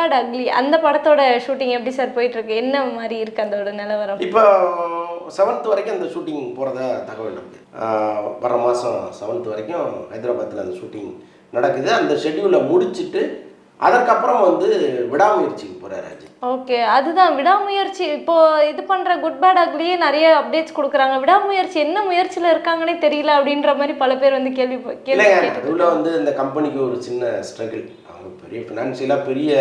Bad ugly அந்த படத்தோட shooting எப்படி சார் போயிட்டுருக்கு? என்ன மாதிரி இருக்குது அதோட நிலவரம்? இப்போ 7th வரைக்கும் அந்த ஷூட்டிங் போகிறதா தகவல் இருக்குது. வர மாதம் 7th வரைக்கும் ஹைதராபாத்தில் அந்த ஷூட்டிங் நடக்குது. அந்த ஷெட்யூலை முடிச்சுட்டு அதற்கப்புறம் வந்து விடாமுயற்சிக்கு போகிறார் அஜித். ஓகே, அதுதான் விடாமுயற்சி. இப்போது இது பண்ணுற குட் பேட் அக்லியே நிறைய அப்டேட்ஸ் கொடுக்குறாங்க. விடாமுயற்சி என்ன முயற்சியில் இருக்காங்கன்னே தெரியல அப்படின்ற மாதிரி பல பேர் வந்து கேள்வி நடுவில் வந்து இந்த கம்பெனிக்கு ஒரு சின்ன ஸ்ட்ரகிள். அவங்க பெரிய ஃபினான்ஷியலாக பெரிய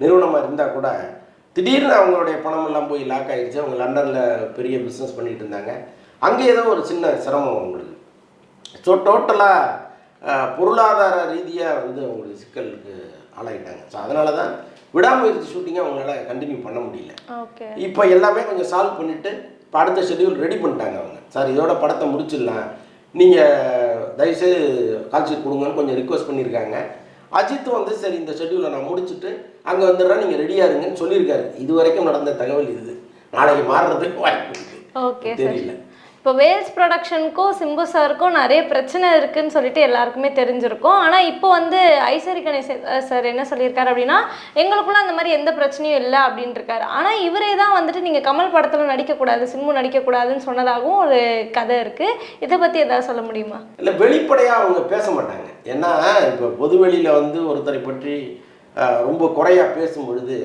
நிறுவனமாக இருந்தால் கூட திடீர்னு அவங்களுடைய பணம் எல்லாம் போய் லாக் ஆகிடுச்சு. அவங்க லண்டனில் பெரிய பிஸ்னஸ் பண்ணிகிட்டு இருந்தாங்க. அங்கே ஏதோ ஒரு சின்ன சிரமம் அவங்களுக்கு. ஸோ டோட்டலாக பொருளாதார ரீதியாக வந்து அவங்களுக்கு சிக்கலுக்கு ஆளாகிட்டாங்க. ஸோ அதனால தான் விடாமுயற்சி ஷூட்டிங்கை அவங்களால கண்டினியூ பண்ண முடியல. இப்போ எல்லாமே கொஞ்சம் சால்வ் பண்ணிவிட்டு இப்போ அடுத்த ஷெட்யூல் ரெடி பண்ணிட்டாங்க அவங்க. சார் இதோட படத்தை முடிச்சிடலாம், நீங்கள் தயவுசெய்து கால்ஷீட் கொடுங்கன்னு கொஞ்சம் ரிக்வஸ்ட் பண்ணியிருக்காங்க. அஜித் வந்து சரி இந்த ஷெட்யூலை நான் முடிச்சுட்டு அங்கே வந்துடுறேன், நீங்கள் ரெடியாக இருங்கன்னு சொல்லியிருக்காரு. இது வரைக்கும் நடந்த தகவல் இது. நாளைக்கு மாறுறதுக்கு வாய்ப்பு இருக்குது, தெரியல. இப்போ வேல்ஸ் ப்ரொடக்ஷனுக்கும் சிம்பு சாருக்கும் நிறைய பிரச்சனை இருக்குதுன்னு சொல்லிட்டு எல்லாருக்குமே தெரிஞ்சிருக்கும். ஆனால் இப்போ வந்து ஐஸ்வரி கணேசன் சார் என்ன சொல்லியிருக்காரு அப்படின்னா, எங்களுக்குள்ள அந்த மாதிரி எந்த பிரச்சனையும் இல்லை அப்படின்ட்டு இருக்காரு. ஆனால் இவரே தான் வந்துட்டு நீங்கள் கமல் படத்தில் நடிக்கக்கூடாது, சிம்பு நடிக்கக்கூடாதுன்னு சொன்னதாகவும் ஒரு கதை இருக்குது. இதை பற்றி எதாவது சொல்ல முடியுமா? இல்லை, வெளிப்படையாக அவங்க பேச மாட்டாங்க. ஏன்னா இப்போ பொதுவெளியில் வந்து ஒருத்தரை பற்றி ரொம்ப குறையாக பேசும் பொழுது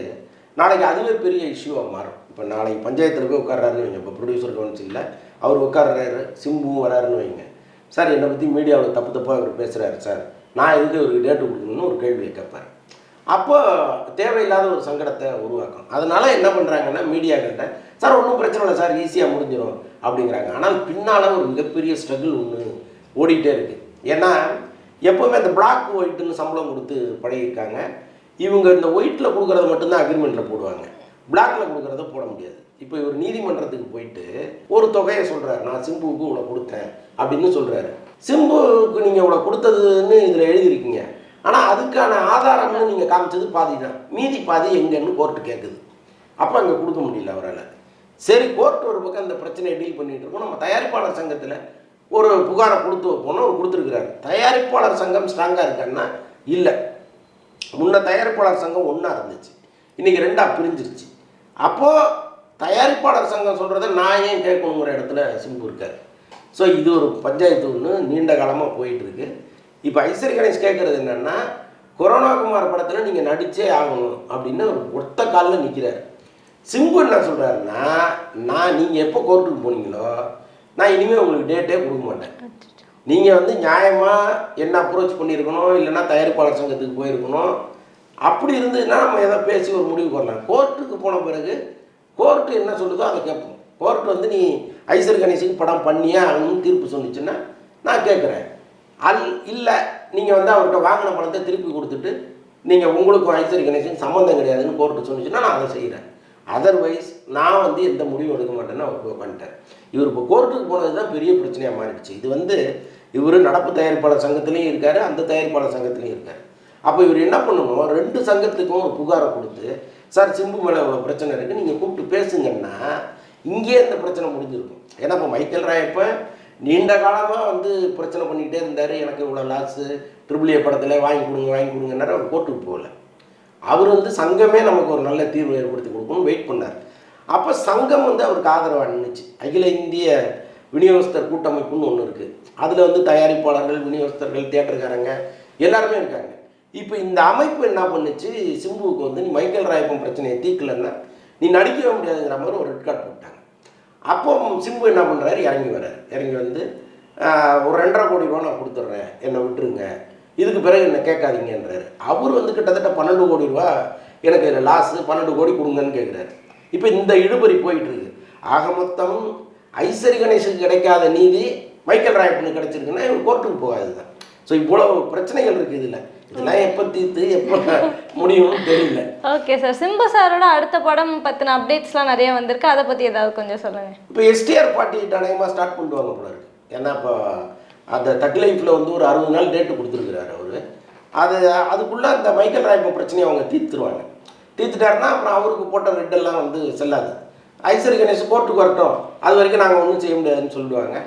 நாளைக்கு அதுவே பெரிய இஷ்யூவாக மாறும். இப்போ நாளைக்கு பஞ்சாயத்தில் போய் உட்கார்றாருன்னு வைங்க, இப்போ ப்ரொடியூசர் கவுன்சிலில் அவர் உட்கார்றாரு, சிம்புவும் வராருன்னு வைங்க. சார் என்னை பற்றி மீடியாவில் தப்பு தப்பாக அவர் பேசுகிறாரு சார், நான் எதுக்கு ஒரு டேட்டு கொடுக்கணும்னு ஒரு கேள்வியை கேட்பார். அப்போ தேவையில்லாத ஒரு சங்கடத்தை உருவாக்கும். அதனால் என்ன பண்ணுறாங்கன்னா மீடியாக்கிட்ட சார் ஒன்றும் பிரச்சனை இல்லை சார், ஈஸியாக முடிஞ்சிடும் அப்படிங்கிறாங்க. ஆனால் பின்னால் ஒரு மிகப்பெரிய ஸ்ட்ரகிள் ஒன்று ஓடிக்கிட்டே இருக்குது. ஏன்னா எப்போவுமே அந்த பிளாக் ஒயிட்டுன்னு சம்பளம் கொடுத்து பழகிருக்காங்க. இவங்க இந்த ஒயிட்டில் கொடுக்குறத மட்டும்தான் அக்ரிமெண்ட்டில் போடுவாங்க, பிளாக்கில் கொடுக்குறத போட முடியாது. இப்போ இவர் நீதிமன்றத்துக்கு போயிட்டு ஒரு தொகையை சொல்கிறார், நான் சிம்புவுக்கு இவ்வளோ கொடுத்தேன் அப்படின்னு சொல்கிறாரு. சிம்புவுக்கு நீங்கள் இவ்வளோ கொடுத்ததுன்னு இதில் எழுதியிருக்கீங்க, ஆனால் அதுக்கான ஆதாரம்னு நீங்கள் காமிச்சது பாதி தான், மீதி பாதி எங்கன்னு கோர்ட்டு கேட்குது. அப்போ அங்கே கொடுக்க முடியல அவரால். சரி, கோர்ட் ஒரு பக்கம் இந்த பிரச்சனையை டீல் பண்ணிகிட்டு இருக்கோம். நம்ம தயாரிப்பாளர் சங்கத்தில் ஒரு புகாரை கொடுத்து வைப்போம்னா அவர் கொடுத்துருக்குறாரு. தயாரிப்பாளர் சங்கம் ஸ்ட்ராங்காக இருக்கான்னா இல்லை. முன்ன தயாரிப்பாளர் சங்கம் ஒன்றா இருந்துச்சு, இன்றைக்கி 2ஆக பிரிஞ்சிருச்சு. அப்போது தயாரிப்பாளர் சங்கம் சொல்கிறத நான் ஏன் கேட்கணுங்கிற இடத்துல சிம்பு இருக்கார். ஸோ இது ஒரு பஞ்சாயத்து ஒன்று நீண்ட காலமாக போயிட்டுருக்கு. இப்போ ஐஸ்வரி கணேஷ் கேட்குறது என்னென்னா, கொரோனா குமார் படத்தில் நீங்கள் நடித்தே ஆகணும் அப்படின்னு ஒரு ஒத்த காலில் நிற்கிறார். சிம்பு என்ன சொல்கிறாருன்னா, நீங்கள் எப்போ கோர்ட்டுக்கு போனீங்களோ நான் இனிமேல் உங்களுக்கு டேட்டே கொடுக்க மாட்டேன். நீங்கள் வந்து நியாயமாக என்ன அப்ரோச் பண்ணியிருக்கணும், இல்லைன்னா தயாரிப்பாளர் சங்கத்துக்கு போயிருக்கணும். அப்படி இருந்ததுன்னா நம்ம எதை பேசி ஒரு முடிவுக்கு வரலாம். கோர்ட்டுக்கு போன பிறகு கோர்ட்டு என்ன சொல்லுதோ அதை கேட்போம். கோர்ட்டு வந்து நீ ஐஸ்வரி கணேஷுக்கு படம் பண்ணியே ஆகணும்னு தீர்ப்பு சொன்னிச்சுன்னா நான் கேட்குறேன். இல்லை நீங்கள் வந்து அவர்கிட்ட வாங்கின பணத்தை திருப்பி கொடுத்துட்டு நீங்கள் உங்களுக்கும் ஐஸ்வரி கணேஷுக்கு சம்மந்தம் கிடையாதுன்னு கோர்ட்டு சொன்னிச்சுன்னா நான் அதை செய்கிறேன். அதர்வைஸ் நான் வந்து எந்த முடிவும் எடுக்க மாட்டேன்னு அவர் உட்காந்துட்டார். இவர் இப்போ கோர்ட்டுக்கு போனது தான் பெரிய பிரச்சனையாக மாறிடுச்சு. இது வந்து இவர் நடப்பு தயாரிப்பாளர் சங்கத்துலேயும் இருக்கார், அந்த தயாரிப்பாளர் சங்கத்துலேயும் இருக்கார். அப்போ இவர் என்ன பண்ணணும், 2 சங்கத்துக்கும் ஒரு புகாரை கொடுத்து, சார் சிம்பு மேலே இவ்வளோ பிரச்சனை இருக்குது, நீங்கள் கூப்பிட்டு பேசுங்கன்னா இங்கேயே இந்த பிரச்சனை முடிஞ்சிருக்கும். ஏன்னா இப்போ மைக்கேல் ராயப்ப நீண்ட காலமாக வந்து பிரச்சனை பண்ணிக்கிட்டே இருந்தார். எனக்கு இவ்வளோ லாஸு, AAA படத்தில் வாங்கி கொடுங்கன்னாரு. அவர் கோர்ட்டுக்கு போகல. அவர் வந்து சங்கமே நமக்கு ஒரு நல்ல தீர்வு ஏற்படுத்தி கொடுக்கணும்னு வெயிட் பண்ணார். அப்போ சங்கம் வந்து அவருக்கு ஆதரவாக நின்றுச்சு. அகில இந்திய விநியோகஸ்தர் கூட்டமைப்புன்னு ஒன்று இருக்குது. அதில் வந்து தயாரிப்பாளர்கள், விநியோகஸ்தர்கள், தியேட்டருக்காரங்க எல்லாருமே இருக்காங்க. இப்போ இந்த அமைப்பு என்ன பண்ணுச்சு, சிம்புவுக்கு வந்து நீ மைக்கேல் ராயப்பன் பிரச்சனையை தீர்க்கலன்னா நீ நடிக்கவே முடியாதுங்கிற மாதிரி ஒரு ரெட் கார்டு போட்டாங்க. அப்போ சிம்பு என்ன பண்ணுறாரு, இறங்கி வந்து ஒரு 2.5 கோடி ரூபா நான் கொடுத்துட்றேன், என்னை விட்டுருங்க, இதுக்கு பிறகு என்ன கேட்காதீங்கன்றாரு. அவர் வந்து கிட்டத்தட்ட 12 கோடி ரூபா எனக்கு இதில் லாஸு, 12 கோடி கொடுங்கன்னு கேட்குறாரு. இப்போ இந்த இழுபறி போயிட்டுருக்கு. ஆக மொத்தம் ஐஸ்வரி கணேஷுக்கு கிடைக்காத நீதி மைக்கேல் ராயப்பனுக்கு கிடைச்சிருக்குன்னா இவர் கோர்ட்டுக்கு போகாது தான். ஸோ இவ்வளோ பிரச்சனைகள் இருக்குது இதில். இதெல்லாம் எப்போ தீர்த்து எப்போ முடியும்னு தெரியல. ஓகே சார், சிம்பு சாரோட அடுத்த படம் பற்றின அப்டேட்ஸ்லாம் நிறைய வந்திருக்கு, அதை பற்றி ஏதாவது கொஞ்சம் சொல்லுங்கள். இப்போ STR 48 அநேகமாக ஸ்டார்ட் பண்ணுவாங்க போல இருக்கு. ஏன்னா இப்போ அந்த தக் லைஃப்பில் வந்து ஒரு 60 நாள் டேட்டு கொடுத்துருக்குறாரு அவர். அதுக்குள்ளே அந்த மைக்கேல் ராயப்பன் பிரச்சனையை அவங்க தீர்த்துட்டாருன்னா அப்புறம் அவருக்கு போட்ட ரெட்டெல்லாம் வந்து செல்லாது. ஐஸ்வரி கணேஷ் கோர்ட்டுக்கு வரட்டும், அது வரைக்கும் நாங்கள் ஒன்றும் செய்ய முடியாதுன்னு சொல்லிடுவாங்க.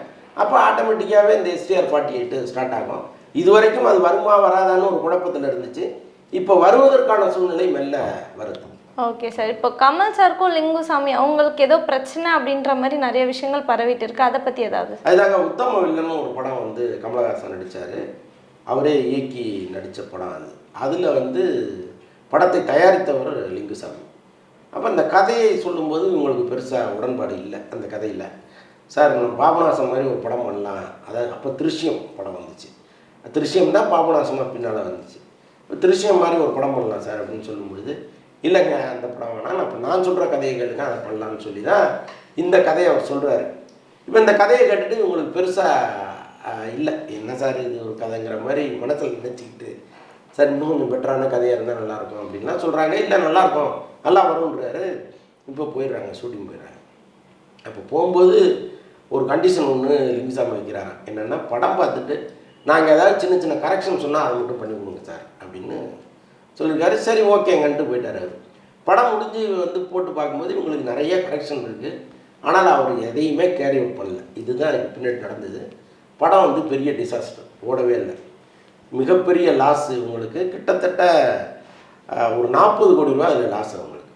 அப்போ ஆட்டோமேட்டிக்காகவே இந்த STR 48 ஸ்டார்ட் ஆகும். இது வரைக்கும் அது வருமா வராதான்னு ஒரு குழப்பத்தில் இருந்துச்சு. இப்போ வருவதற்கான சூழ்நிலை மெல்ல வருது. Okay sir. இப்போ கமல் சாருக்கும் லிங்குசாமி அவங்களுக்கு ஏதோ பிரச்சனை அப்படின்ற மாதிரி நிறைய விஷயங்கள் பரவிட்டு இருக்கு, அதை பற்றி ஏதாவது? அதுதாங்க உத்தம வில்லன்னு ஒரு படம் வந்து கமலஹாசன் நடித்தார், அவரே இயக்கி நடித்த படம் அது. அதில் வந்து படத்தை தயாரித்தவர் லிங்குசாமி. அப்போ அந்த கதையை சொல்லும்போது இவங்களுக்கு பெருசாக உடன்பாடு இல்லை. அந்த கதையில் சார் நம்ம பாபநாசம் மாதிரி ஒரு படம் பண்ணலாம், அதாவது அப்போ திருஷ்யம் படம் வந்துச்சு, திருஷ்யம் தான் பாபநாசமாக பின்னால் வந்துச்சு. இப்போ திருஷ்யம் மாதிரி ஒரு படம் பண்ணலாம் சார் அப்படின்னு சொல்லும்பொழுது, இல்லைங்க அந்த படம் வேணாம், அப்போ நான் சொல்கிற கதையை கேளுங்க அதை பண்ணலான்னு சொல்லி தான் இந்த கதையை அவர் சொல்கிறாரு. இப்போ இந்த கதையை கேட்டுட்டு இவங்களுக்கு பெருசாக இல்லை, என்ன சார் இது ஒரு கதைங்கிற மாதிரி மனசில் நினச்சிக்கிட்டு, சார் இன்னும் கொஞ்சம் பெட்டரான கதையாக இருந்தால் நல்லாயிருக்கும் அப்படின்லாம் சொல்கிறாங்க. இல்லை நல்லாயிருக்கும், நல்லா வரும்ன்றாரு. இப்போ போயிடுறாங்க, ஷூட்டிங் போயிடுறாங்க. அப்போ போகும்போது ஒரு கண்டிஷன் ஒன்று லிங்குசாமி வைக்கிறாங்க, என்னென்னா படம் பார்த்துட்டு நாங்கள் ஏதாவது சின்ன சின்ன கரெக்ஷன் சொன்னால் அதை மட்டும் பண்ணி கொடுங்க சார் அப்படின்னு சொல்லியிருக்காரு. சரி ஓகேங்கன்ட்டு போயிட்டார் அவர். படம் முடிஞ்சு வந்து போட்டு பார்க்கும்போது இவங்களுக்கு நிறைய கரெக்ஷன் இருக்குது, ஆனால் அவர் எதையுமே கேரி அவுட் பண்ணல. இதுதான் எனக்கு பின்னாடி நடந்தது. படம் வந்து பெரிய டிசாஸ்டர், ஓடவே இல்லை, மிகப்பெரிய லாஸ் இவங்களுக்கு. கிட்டத்தட்ட ஒரு 40 கோடி ரூபா அதில் லாஸ் அவங்களுக்கு.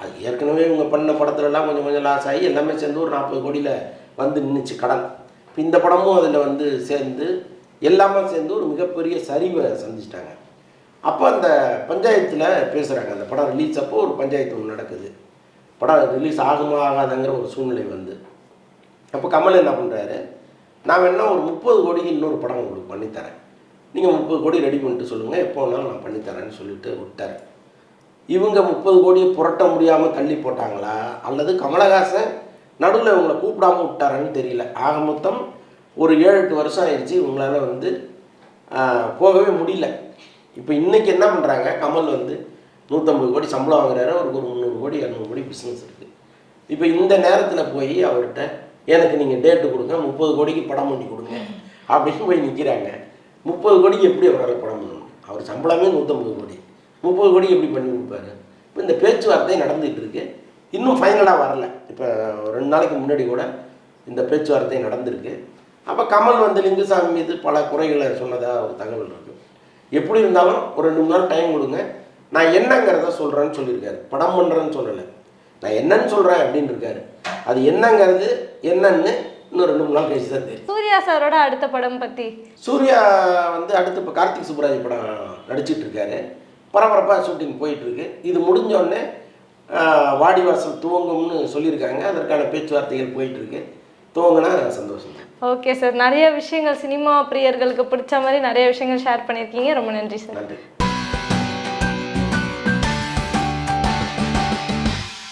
அது ஏற்கனவே இவங்க பண்ண படத்துலலாம் கொஞ்சம் கொஞ்சம் லாஸ் ஆகி எல்லாமே சேர்ந்து ஒரு 40 கோடியில் வந்து நின்றுச்சு கடன். இப்போ இந்த படமும் அதில் வந்து சேர்ந்து எல்லாமே சேர்ந்து ஒரு மிகப்பெரிய சரிவை சந்திச்சிட்டாங்க. அப்போ அந்த பஞ்சாயத்தில் பேசுகிறாங்க, அந்த படம் ரிலீஸ் அப்போ ஒரு பஞ்சாயத்து ஒன்று நடக்குது, படம் ரிலீஸ் ஆகுமா ஆகாதுங்கிற ஒரு சூழ்நிலை வந்து. அப்போ கமல் என்ன பண்ணுறாரு, நான் வேணா ஒரு 30 கோடிக்கு இன்னொரு படம் உங்களுக்கு பண்ணித்தரேன், நீங்கள் 30 கோடி ரெடி பண்ணிட்டு சொல்லுங்கள், எப்போ வேணாலும் நான் பண்ணித்தரேன்னு சொல்லிட்டு விட்டார். இவங்க 30 கோடியை புரட்ட முடியாமல் தள்ளி போட்டாங்களா, அல்லது கமலஹாசன் நடுவில் இவங்களை கூப்பிடாமல் விட்டாரன்னு தெரியல. ஆக மொத்தம் ஒரு 7-8 வருஷம் ஆயிடுச்சு இவங்களால வந்து போகவே முடியல. இப்போ இன்றைக்கி என்ன பண்ணுறாங்க, கமல் வந்து 150 கோடி சம்பளம் வாங்குறாரு, அவருக்கு ஒரு 300 கோடி 200 கோடி பிஸ்னஸ் இருக்குது. இப்போ இந்த நேரத்தில் போய் அவர்கிட்ட எனக்கு நீங்கள் டேட்டு கொடுங்க, 30 கோடிக்கு படம் பண்ணி கொடுங்க அப்படின்னு போய் நிற்கிறாங்க. 30 கோடிக்கு எப்படி அவரால் படம் பண்ணணும்? அவர் சம்பளமே 150 கோடி, 30 கோடி எப்படி பண்ணி கொடுப்பாரு? இப்போ இந்த பேச்சுவார்த்தை நடந்துகிட்டு இருக்கு, இன்னும் ஃபைனலாக வரல. இப்போ 2 நாளைக்கு முன்னாடி கூட இந்த பேச்சுவார்த்தை நடந்திருக்கு. அப்போ கமல் வந்து லிங்குசாமி மீது பல குறைகளை சொன்னதாக ஒரு தகவல் இருக்குது. எப்படி இருந்தாலும் ஒரு 2 நாள் டைம் கொடுங்க, நான் என்னங்கிறத சொல்கிறேன்னு சொல்லியிருக்காரு. படம் பண்ணுறேன்னு சொல்லலை, நான் என்னன்னு சொல்கிறேன் அப்படின்னு இருக்காரு. அது என்னங்கிறது என்னன்னு இன்னும் 2-3 நாள் கழிச்சு தான் தெரியும். சூர்யா சாரோட அடுத்த படம் பற்றி? சூர்யா வந்து அடுத்து இப்போ கார்த்திக் சுப்ராஜ் படம் நடிச்சிட்டு இருக்காரு, பரபரப்பாக ஷூட்டிங் போயிட்டுருக்கு. இது முடிஞ்சோடனே வாடிவாசல் துவங்கும்னு சொல்லியிருக்காங்க, அதற்கான பேச்சுவார்த்தைகள் போயிட்டுருக்கு. துவங்கினா சந்தோஷம். ஓகே சார், நிறைய விஷயங்கள் சினிமா பிரியர்களுக்கு பிடிச்ச மாதிரி நிறைய விஷயங்கள் ஷேர் பண்ணியிருக்கீங்க, ரொம்ப நன்றி சார். நன்றி.